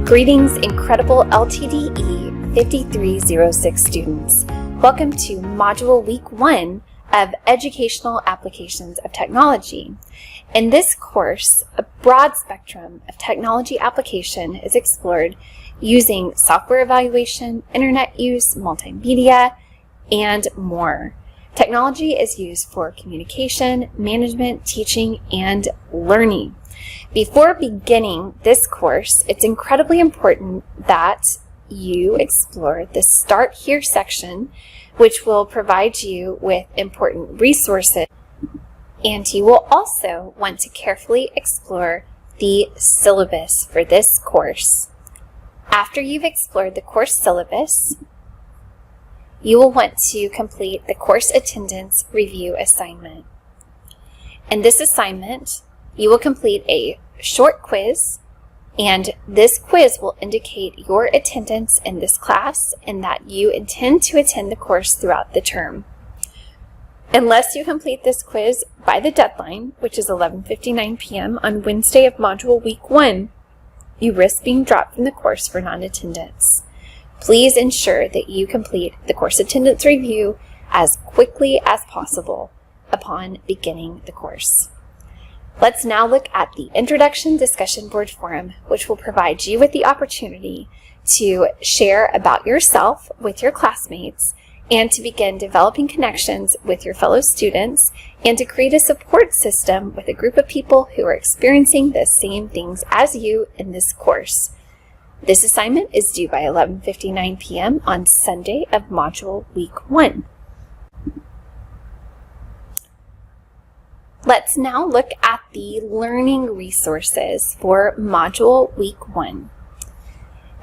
Greetings, incredible LTDE 5306 students. Welcome to Module Week 1 of Educational Applications of Technology. In this course, a broad spectrum of technology application is explored using software evaluation, internet use, multimedia, and more. Technology is used for communication, management, teaching, and learning. Before beginning this course, it's incredibly important that you explore the Start Here section, which will provide you with important resources, and you will also want to carefully explore the syllabus for this course. After you've explored the course syllabus, you will want to complete the course attendance review assignment. In this assignment, you will complete a short quiz, and this quiz will indicate your attendance in this class and that you intend to attend the course throughout the term. Unless you complete this quiz by the deadline, which is 11:59 p.m. on Wednesday of Module Week 1, you risk being dropped from the course for non-attendance. Please ensure that you complete the course attendance review as quickly as possible upon beginning the course. Let's now look at the Introduction Discussion Board Forum, which will provide you with the opportunity to share about yourself with your classmates and to begin developing connections with your fellow students and to create a support system with a group of people who are experiencing the same things as you in this course. This assignment is due by 11:59 p.m. on Sunday of Module Week 1. Let's now look at the learning resources for Module Week 1.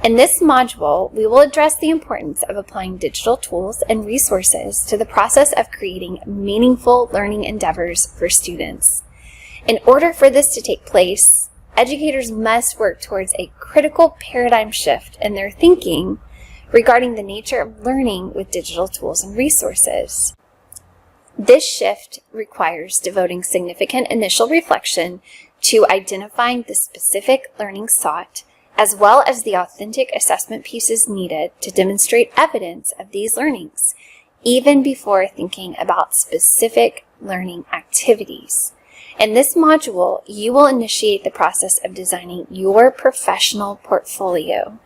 In this module, we will address the importance of applying digital tools and resources to the process of creating meaningful learning endeavors for students. In order for this to take place, educators must work towards a critical paradigm shift in their thinking regarding the nature of learning with digital tools and resources. This shift requires devoting significant initial reflection to identifying the specific learning sought, as well as the authentic assessment pieces needed to demonstrate evidence of these learnings, even before thinking about specific learning activities. In this module, you will initiate the process of designing your professional portfolio,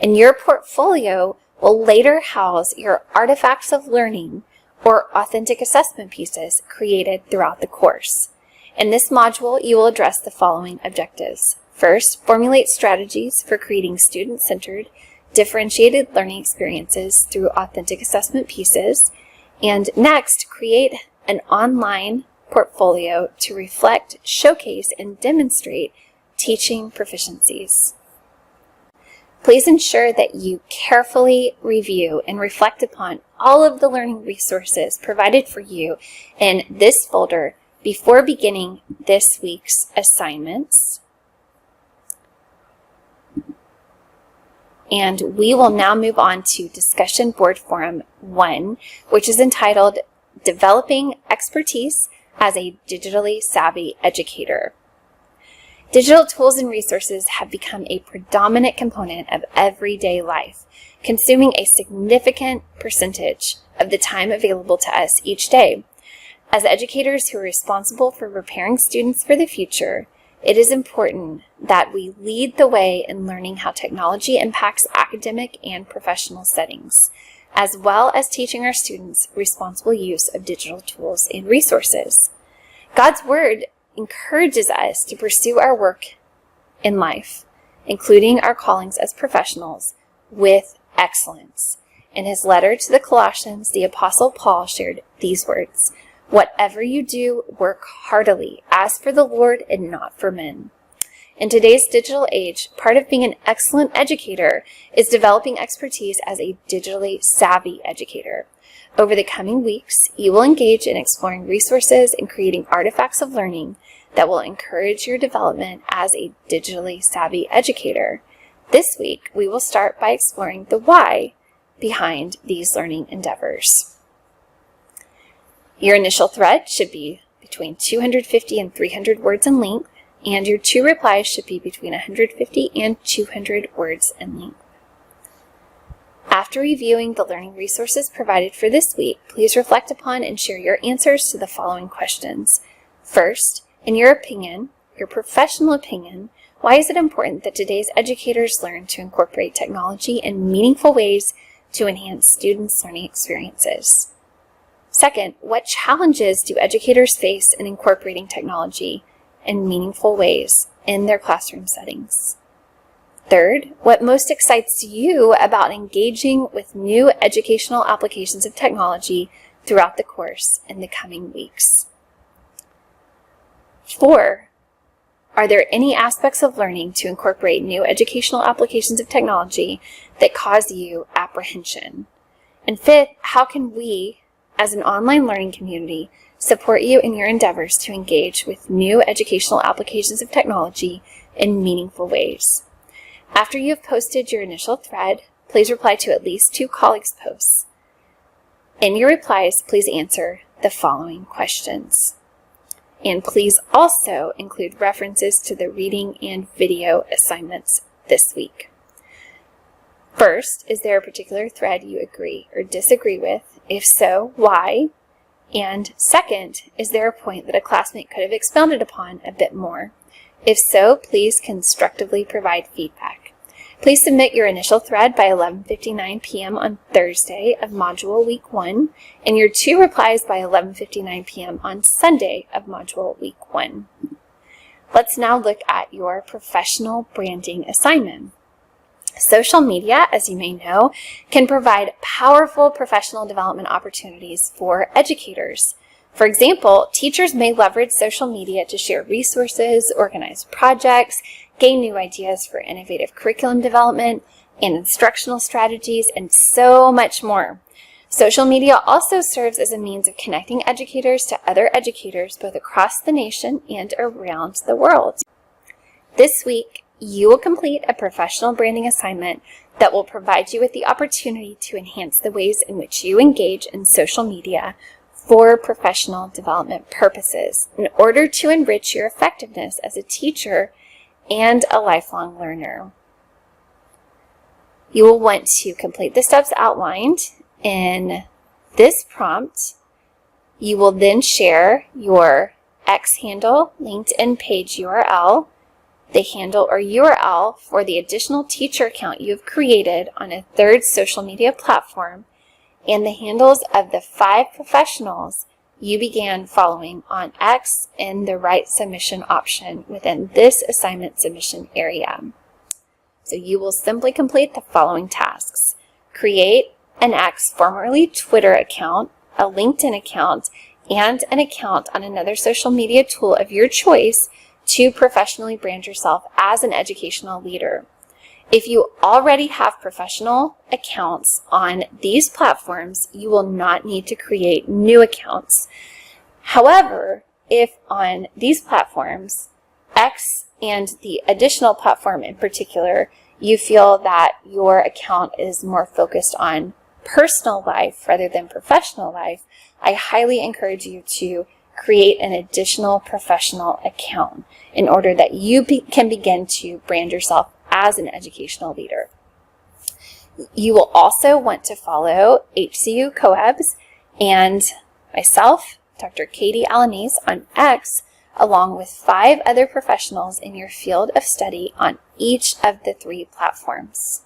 and your portfolio will later house your artifacts of learning or authentic assessment pieces created throughout the course. In this module, you will address the following objectives. First, formulate strategies for creating student-centered, differentiated learning experiences through authentic assessment pieces. And next, create an online portfolio to reflect, showcase, and demonstrate teaching proficiencies. Please ensure that you carefully review and reflect upon all of the learning resources provided for you in this folder before beginning this week's assignments. And we will now move on to Discussion Board Forum 1, which is entitled Developing Expertise as a Digitally Savvy Educator. Digital tools and resources have become a predominant component of everyday life, consuming a significant percentage of the time available to us each day. As educators who are responsible for preparing students for the future, it is important that we lead the way in learning how technology impacts academic and professional settings, as well as teaching our students responsible use of digital tools and resources. God's Word encourages us to pursue our work in life, including our callings as professionals, with excellence. In his letter to the Colossians, the Apostle Paul shared these words, "Whatever you do, work heartily, as for the Lord and not for men." In today's digital age, part of being an excellent educator is developing expertise as a digitally savvy educator. Over the coming weeks, you will engage in exploring resources and creating artifacts of learning that will encourage your development as a digitally savvy educator. This week, we will start by exploring the why behind these learning endeavors. Your initial thread should be between 250 and 300 words in length, and your 2 replies should be between 150 and 200 words in length. After reviewing the learning resources provided for this week, please reflect upon and share your answers to the following questions. First, in your opinion, your professional opinion, why is it important that today's educators learn to incorporate technology in meaningful ways to enhance students' learning experiences? Second, what challenges do educators face in incorporating technology in meaningful ways in their classroom settings? Third, what most excites you about engaging with new educational applications of technology throughout the course in the coming weeks? 4, are there any aspects of learning to incorporate new educational applications of technology that cause you apprehension? And 5th, how can we, as an online learning community, support you in your endeavors to engage with new educational applications of technology in meaningful ways? After you have posted your initial thread, please reply to at least 2 colleagues' posts. In your replies, please answer the following questions. And please also include references to the reading and video assignments this week. First, is there a particular thread you agree or disagree with? If so, why? And second, is there a point that a classmate could have expounded upon a bit more? If so, please constructively provide feedback. Please submit your initial thread by 11:59 p.m. on Thursday of Module Week 1 and your 2 replies by 11:59 p.m. on Sunday of Module Week 1. Let's now look at your professional branding assignment. Social media, as you may know, can provide powerful professional development opportunities for educators. For example, teachers may leverage social media to share resources, organize projects, gain new ideas for innovative curriculum development and instructional strategies, and so much more. Social media also serves as a means of connecting educators to other educators both across the nation and around the world. This week, you will complete a professional branding assignment that will provide you with the opportunity to enhance the ways in which you engage in social media for professional development purposes in order to enrich your effectiveness as a teacher and a lifelong learner. You will want to complete the steps outlined in this prompt. You will then share your X handle, LinkedIn page URL, the handle or URL for the additional teacher account you have created on a third social media platform, and the handles of the 5 professionals you began following on X in the right submission option within this assignment submission area. So you will simply complete the following tasks. Create an X, formerly Twitter account, a LinkedIn account, and an account on another social media tool of your choice to professionally brand yourself as an educational leader. If you already have professional accounts on these platforms, you will not need to create new accounts. However, if on these platforms, X and the additional platform in particular, you feel that your account is more focused on personal life rather than professional life, I highly encourage you to create an additional professional account in order that you can begin to brand yourself as an educational leader. You will also want to follow HCU Coebs and myself, Dr. Katie Alanese, on X, along with 5 other professionals in your field of study on each of the 3 platforms.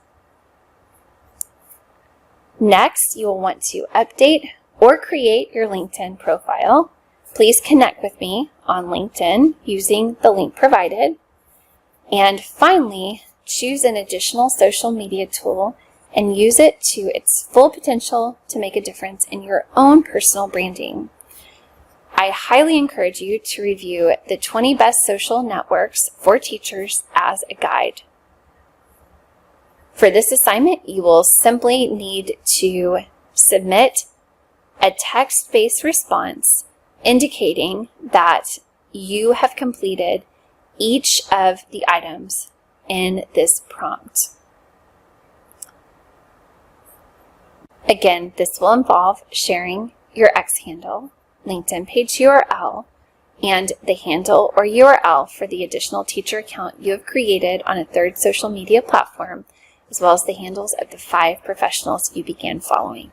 Next, you will want to update or create your LinkedIn profile. Please connect with me on LinkedIn using the link provided. And finally, choose an additional social media tool and use it to its full potential to make a difference in your own personal branding. I highly encourage you to review the 20 best social networks for teachers as a guide. For this assignment, you will simply need to submit a text-based response indicating that you have completed each of the items in this prompt. Again, this will involve sharing your X handle, LinkedIn page URL, and the handle or URL for the additional teacher account you have created on a third social media platform, as well as the handles of the 5 professionals you began following.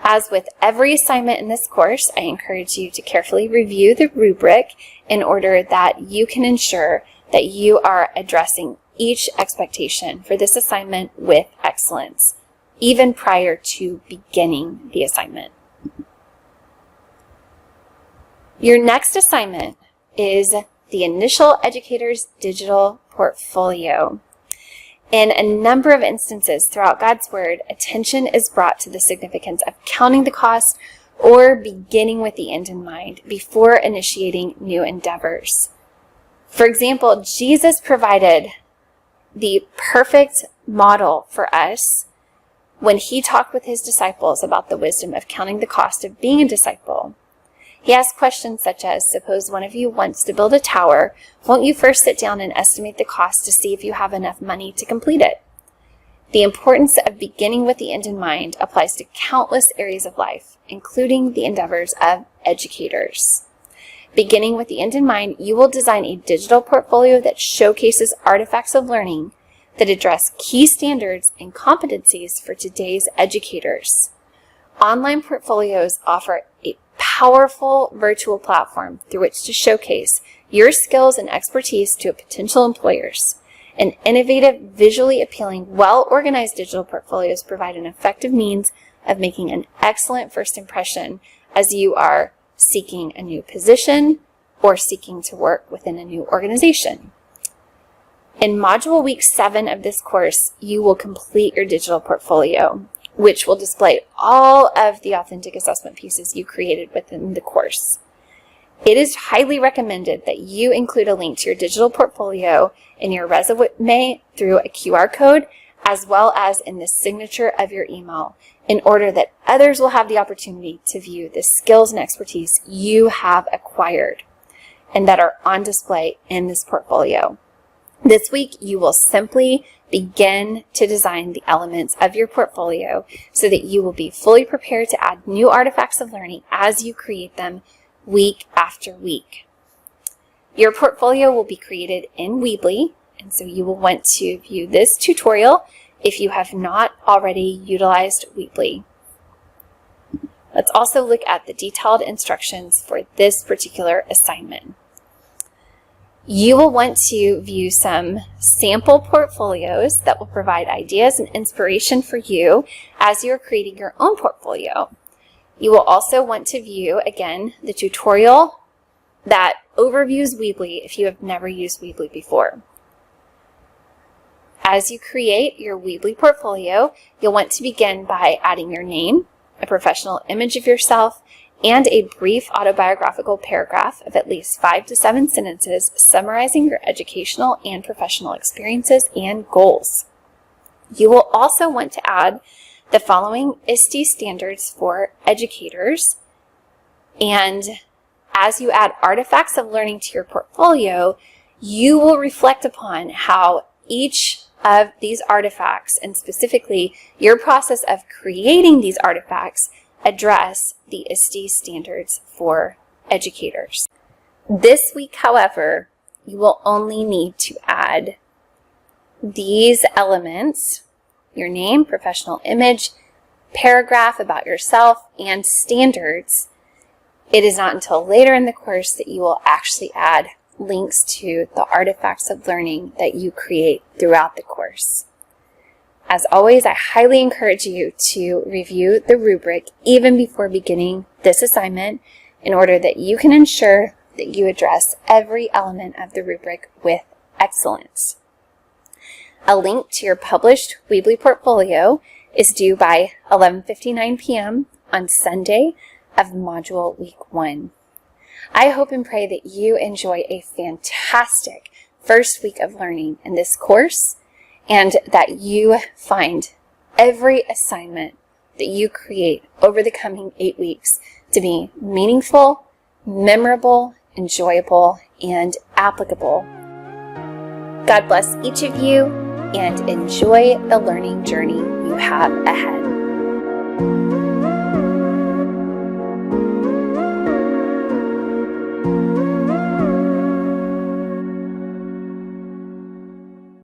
As with every assignment in this course, I encourage you to carefully review the rubric in order that you can ensure that you are addressing each expectation for this assignment with excellence, even prior to beginning the assignment. Your next assignment is the Initial Educator's Digital Portfolio. In a number of instances throughout God's Word, attention is brought to the significance of counting the cost or beginning with the end in mind before initiating new endeavors. For example, Jesus provided the perfect model for us when he talked with his disciples about the wisdom of counting the cost of being a disciple. He asked questions such as, suppose one of you wants to build a tower, won't you first sit down and estimate the cost to see if you have enough money to complete it? The importance of beginning with the end in mind applies to countless areas of life, including the endeavors of educators. Beginning with the end in mind, you will design a digital portfolio that showcases artifacts of learning that address key standards and competencies for today's educators. Online portfolios offer a powerful virtual platform through which to showcase your skills and expertise to potential employers. And innovative, visually appealing, well-organized digital portfolios provide an effective means of making an excellent first impression as you are seeking a new position or seeking to work within a new organization. In Module Week 7 of this course, you will complete your digital portfolio, which will display all of the authentic assessment pieces you created within the course. It is highly recommended that you include a link to your digital portfolio in your resume through a QR code, as well as in the signature of your email, in order that others will have the opportunity to view the skills and expertise you have acquired and that are on display in this portfolio. This week, you will simply begin to design the elements of your portfolio so that you will be fully prepared to add new artifacts of learning as you create them week after week. Your portfolio will be created in Weebly, and so you will want to view this tutorial if you have not already utilized Weebly. Let's also look at the detailed instructions for this particular assignment. You will want to view some sample portfolios that will provide ideas and inspiration for you as you're creating your own portfolio. You will also want to view, again, the tutorial that overviews Weebly if you have never used Weebly before. As you create your Weebly portfolio, you'll want to begin by adding your name, a professional image of yourself, and a brief autobiographical paragraph of at least 5 to 7 sentences summarizing your educational and professional experiences and goals. You will also want to add the following ISTE standards for educators, and as you add artifacts of learning to your portfolio, you will reflect upon how each of these artifacts, and specifically your process of creating these artifacts, address the ISTE standards for educators. This week, however, you will only need to add these elements: your name, professional image, paragraph about yourself, and standards. It is not until later in the course that you will actually add links to the artifacts of learning that you create throughout the course. As always, I highly encourage you to review the rubric even before beginning this assignment in order that you can ensure that you address every element of the rubric with excellence. A link to your published Weebly portfolio is due by 11:59 p.m. on Sunday of Module Week 1. I hope and pray that you enjoy a fantastic first week of learning in this course, and that you find every assignment that you create over the coming 8 weeks to be meaningful, memorable, enjoyable, and applicable. God bless each of you, and enjoy the learning journey you have ahead.